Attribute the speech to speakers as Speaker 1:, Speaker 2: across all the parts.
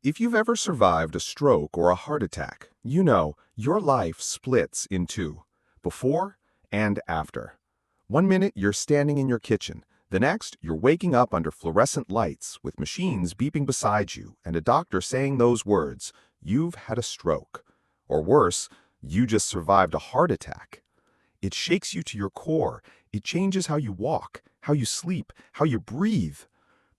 Speaker 1: If you've ever survived a stroke or a heart attack, you know your life splits in two, before and after. One minute you're standing in your kitchen, the next you're waking up under fluorescent lights with machines beeping beside you and a doctor saying those words, "You've had a stroke." Or worse, "You just survived a heart attack." It shakes you to your core. It changes how you walk, how you sleep, how you breathe.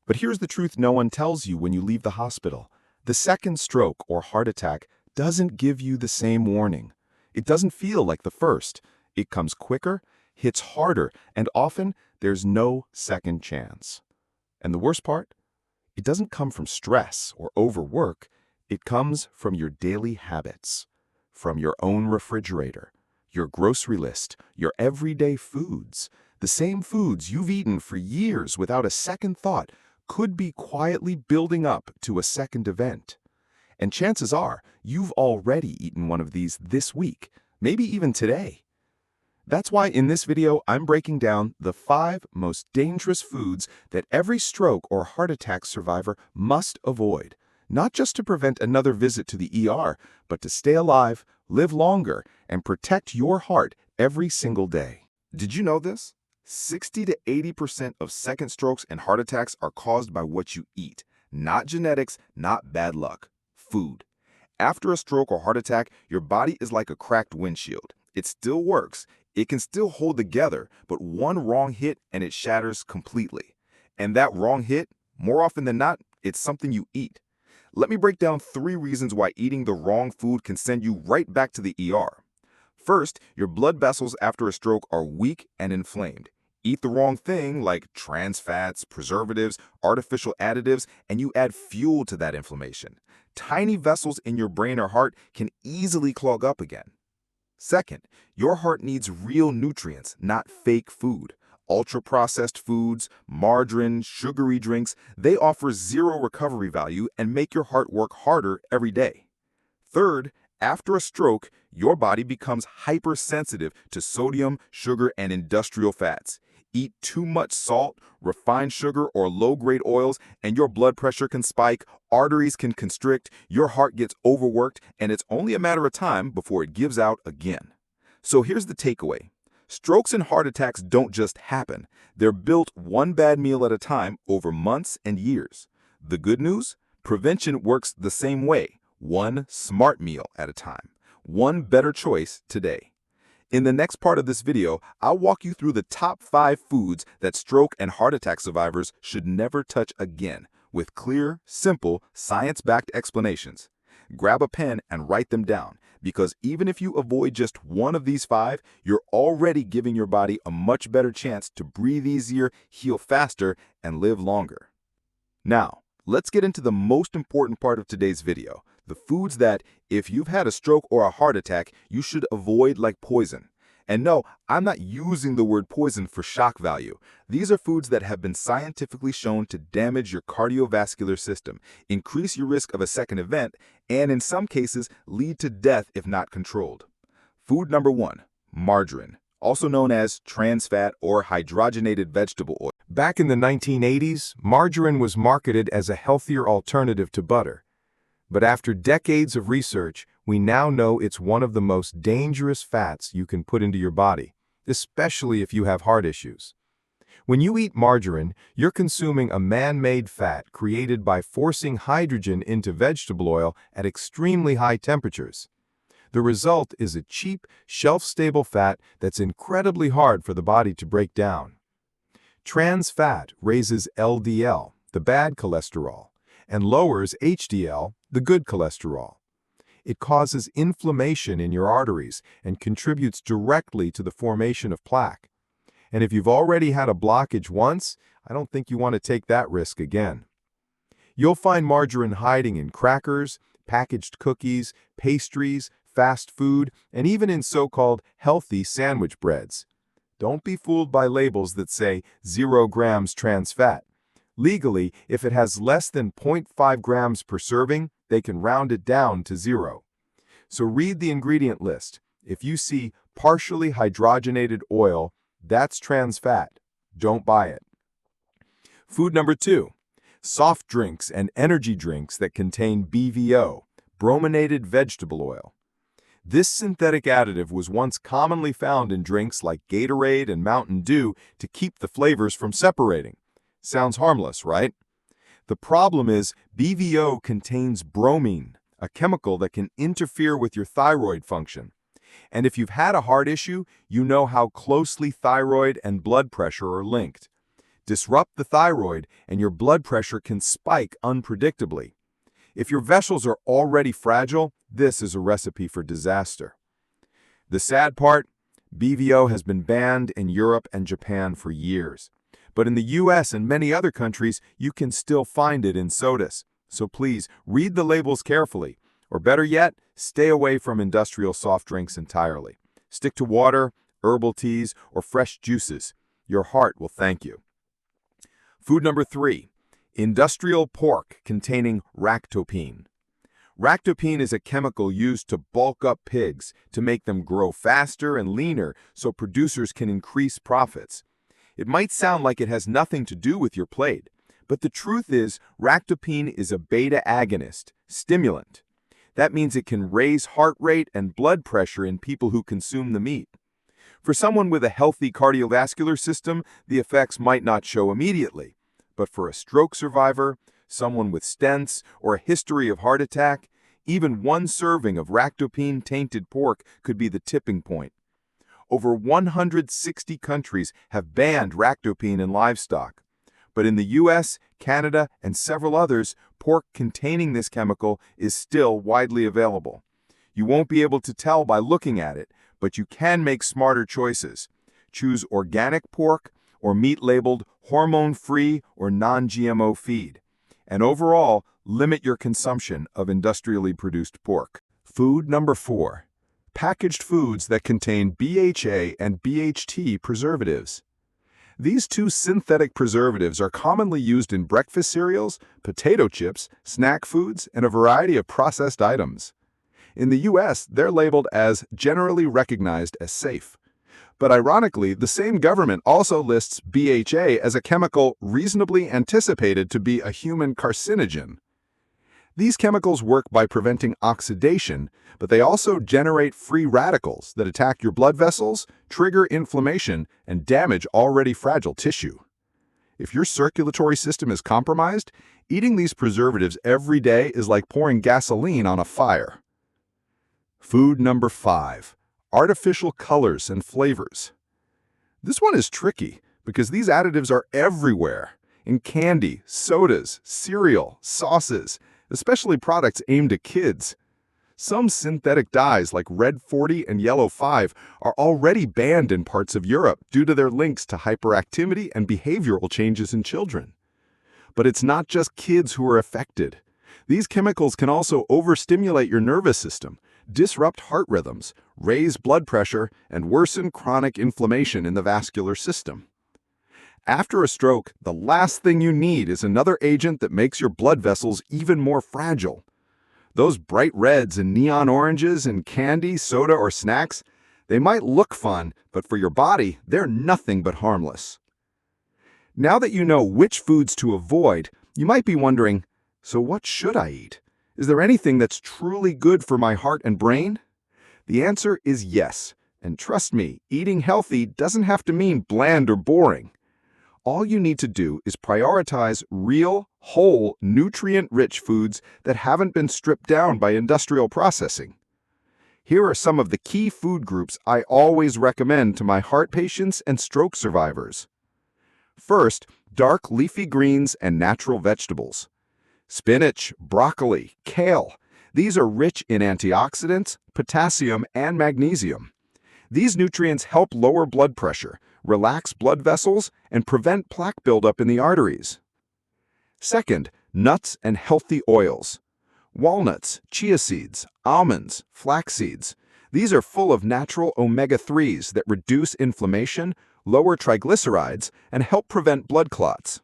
Speaker 1: But here's the truth no one tells you when you leave the hospital. The second stroke or heart attack doesn't give you the same warning. It doesn't feel like the first. It comes quicker, hits harder, and often there's no second chance. And the worst part? It doesn't come from stress or overwork. It comes from your daily habits, from your own refrigerator, your grocery list, your everyday foods. The same foods you've eaten for years without a second thought could be quietly building up to a second event. And chances are, you've already eaten one of these this week, maybe even today. That's why in this video, I'm breaking down the 5 most dangerous foods that every stroke or heart attack survivor must avoid, not just to prevent another visit to the ER, but to stay alive, live longer, and protect your heart every single day. Did you know this? 60 to 80% of second strokes and heart attacks are caused by what you eat. Not genetics, not bad luck. Food. After a stroke or heart attack, your body is like a cracked windshield. It still works. It can still hold together, but one wrong hit and it shatters completely. And that wrong hit, more often than not, it's something you eat. Let me break down 3 reasons why eating the wrong food can send you right back to the ER. First, your blood vessels after a stroke are weak and inflamed. Eat the wrong thing like trans fats, preservatives, artificial additives, and you add fuel to that inflammation. Tiny vessels in your brain or heart can easily clog up again. Second, your heart needs real nutrients, not fake food. Ultra-processed foods, margarine, sugary drinks, they offer zero recovery value and make your heart work harder every day. Third, after a stroke, your body becomes hypersensitive to sodium, sugar, and industrial fats. Eat too much salt, refined sugar, or low-grade oils, and your blood pressure can spike, arteries can constrict, your heart gets overworked, and it's only a matter of time before it gives out again. So here's the takeaway. Strokes and heart attacks don't just happen. They're built one bad meal at a time over months and years. The good news? Prevention works the same way, one smart meal at a time, one better choice today. In the next part of this video, I'll walk you through the top 5 foods that stroke and heart attack survivors should never touch again, with clear, simple, science-backed explanations. Grab a pen and write them down, because even if you avoid just one of these 5, you're already giving your body a much better chance to breathe easier, heal faster, and live longer. Now, let's get into the most important part of today's video, the foods that, if you've had a stroke or a heart attack, you should avoid like poison. And no, I'm not using the word poison for shock value. These are foods that have been scientifically shown to damage your cardiovascular system, increase your risk of a second event, and in some cases, lead to death if not controlled. Food number 1, margarine, also known as trans fat or hydrogenated vegetable oil. Back in the 1980s, margarine was marketed as a healthier alternative to butter. But after decades of research, we now know it's one of the most dangerous fats you can put into your body, especially if you have heart issues. When you eat margarine, you're consuming a man-made fat created by forcing hydrogen into vegetable oil at extremely high temperatures. The result is a cheap, shelf-stable fat that's incredibly hard for the body to break down. Trans fat raises LDL, the bad cholesterol, and lowers HDL, the good cholesterol. It causes inflammation in your arteries and contributes directly to the formation of plaque. And if you've already had a blockage once, I don't think you want to take that risk again. You'll find margarine hiding in crackers, packaged cookies, pastries, fast food, and even in so-called healthy sandwich breads. Don't be fooled by labels that say 0 grams trans fat. Legally, if it has less than 0.5 grams per serving, they can round it down to 0. So read the ingredient list. If you see partially hydrogenated oil, that's trans fat. Don't buy it. Food number 2,
Speaker 2: Soft drinks and energy drinks that contain BVO, brominated vegetable oil. This synthetic additive was once commonly found in drinks like Gatorade and Mountain Dew to keep the flavors from separating. Sounds harmless, right? The problem is BVO contains bromine, a chemical that can interfere with your thyroid function. And if you've had a heart issue, you know how closely thyroid and blood pressure are linked. Disrupt the thyroid and your blood pressure can spike unpredictably. If your vessels are already fragile, this is a recipe for disaster. The sad part, BVO has been banned in Europe and Japan for years. But in the US and many other countries, you can still find it in sodas. So please, read the labels carefully. Or better yet, stay away from industrial soft drinks entirely. Stick to water, herbal teas, or fresh juices. Your heart will thank you. Food number 3, industrial pork containing ractopine. Ractopine is a chemical used to bulk up pigs to make them grow faster and leaner so producers can increase profits. It might sound like it has nothing to do with your plate, but the truth is ractopine is a beta agonist, stimulant. That means it can raise heart rate and blood pressure in people who consume the meat. For someone with a healthy cardiovascular system, the effects might not show immediately. But for a stroke survivor, someone with stents, or a history of heart attack, even one serving of ractopine-tainted pork could be the tipping point. Over 160 countries have banned ractopine in livestock. But in the US, Canada, and several others, pork containing this chemical is still widely available. You won't be able to tell by looking at it, but you can make smarter choices. Choose organic pork or meat labeled hormone-free or non-GMO feed. And overall, limit your consumption of industrially produced pork. Food number 4, packaged foods that contain BHA and BHT preservatives. These two synthetic preservatives are commonly used in breakfast cereals, potato chips, snack foods, and a variety of processed items. In the US, they're labeled as generally recognized as safe. But ironically, the same government also lists BHA as a chemical reasonably anticipated to be a human carcinogen. These chemicals work by preventing oxidation, but they also generate free radicals that attack your blood vessels, trigger inflammation, and damage already fragile tissue. If your circulatory system is compromised, eating these preservatives every day is like pouring gasoline on a fire. Food number 5, artificial colors and flavors. This one is tricky because these additives are everywhere, in candy, sodas, cereal, sauces, especially products aimed at kids. Some synthetic dyes like Red 40 and Yellow 5 are already banned in parts of Europe due to their links to hyperactivity and behavioral changes in children. But it's not just kids who are affected. These chemicals can also overstimulate your nervous system, disrupt heart rhythms, raise blood pressure, and worsen chronic inflammation in the vascular system. After a stroke, the last thing you need is another agent that makes your blood vessels even more fragile. Those bright reds and neon oranges in candy, soda, or snacks, they might look fun, but for your body, they're nothing but harmless. Now that you know which foods to avoid, you might be wondering, so what should I eat? Is there anything that's truly good for my heart and brain? The answer is yes, and trust me, eating healthy doesn't have to mean bland or boring. All you need to do is prioritize real, whole, nutrient-rich foods that haven't been stripped down by industrial processing. Here are some of the key food groups I always recommend to my heart patients and stroke survivors. First, dark leafy greens and natural vegetables. Spinach, broccoli, kale. These are rich in antioxidants, potassium, and magnesium. These nutrients help lower blood pressure, relax blood vessels, and prevent plaque buildup in the arteries. Second, nuts and healthy oils. Walnuts, chia seeds, almonds, flax seeds. These are full of natural omega-3s that reduce inflammation, lower triglycerides, and help prevent blood clots.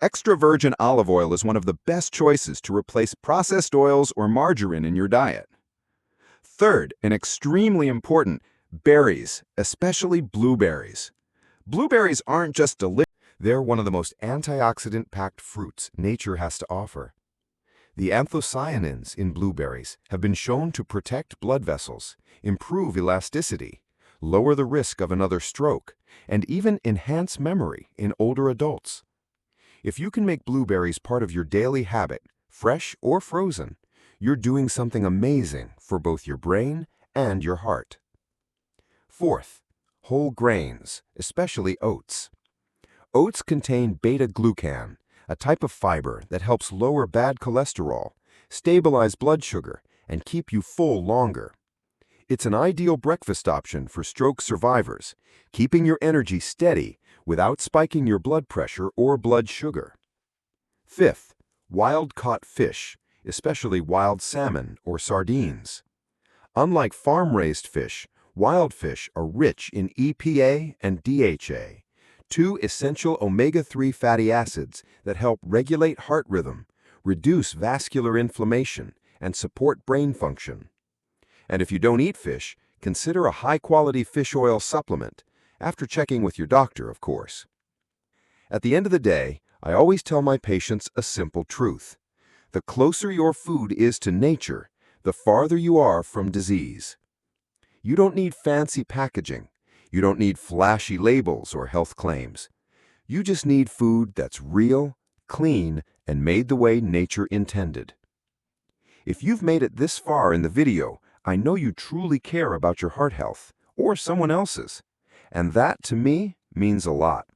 Speaker 2: Extra virgin olive oil is one of the best choices to replace processed oils or margarine in your diet. Third, and extremely important, berries, especially blueberries. Blueberries aren't just delicious, They're one of the most antioxidant-packed fruits nature has to offer. The anthocyanins in blueberries have been shown to protect blood vessels, improve elasticity, lower the risk of another stroke, and even enhance memory in older adults. If you can make blueberries part of your daily habit, fresh or frozen, you're doing something amazing for both your brain and your heart. Fourth, whole grains, especially oats. Oats contain beta-glucan, a type of fiber that helps lower bad cholesterol, stabilize blood sugar, and keep you full longer. It's an ideal breakfast option for stroke survivors, keeping your energy steady without spiking your blood pressure or blood sugar. Fifth, wild-caught fish, especially wild salmon or sardines. Unlike farm-raised fish, wild fish are rich in EPA and DHA, two essential omega-3 fatty acids that help regulate heart rhythm, reduce vascular inflammation, and support brain function. And if you don't eat fish, consider a high-quality fish oil supplement, after checking with your doctor, of course. At the end of the day, I always tell my patients a simple truth. The closer your food is to nature, the farther you are from disease. You don't need fancy packaging. You don't need flashy labels or health claims. You just need food that's real, clean, and made the way nature intended. If you've made it this far in the video, I know you truly care about your heart health, or someone else's. And that, to me, means a lot.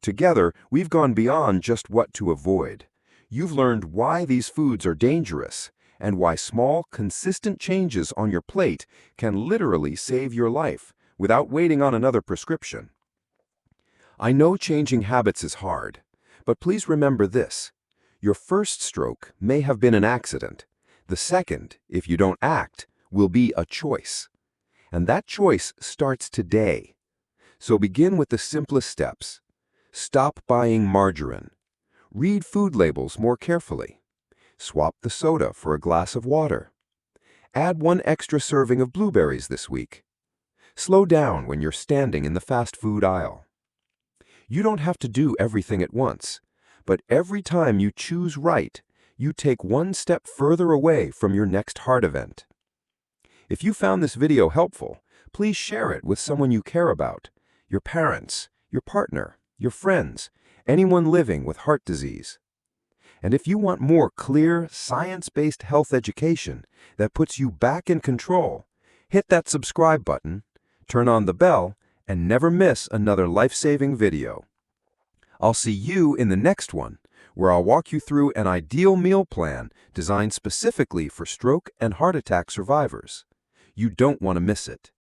Speaker 2: Together, we've gone beyond just what to avoid. You've learned why these foods are dangerous, and why small, consistent changes on your plate can literally save your life without waiting on another prescription. I know changing habits is hard, but please remember this. Your first stroke may have been an accident. The second, if you don't act, will be a choice. And that choice starts today. So begin with the simplest steps. Stop buying margarine. Read food labels more carefully. Swap the soda for a glass of water. Add 1 extra serving of blueberries this week. Slow down when you're standing in the fast food aisle. You don't have to do everything at once, but every time you choose right, you take 1 step further away from your next heart event. If you found this video helpful, please share it with someone you care about, your parents, your partner, your friends, anyone living with heart disease. And if you want more clear, science-based health education that puts you back in control, hit that subscribe button, turn on the bell, and never miss another life-saving video. I'll see you in the next one, where I'll walk you through an ideal meal plan designed specifically for stroke and heart attack survivors. You don't want to miss it.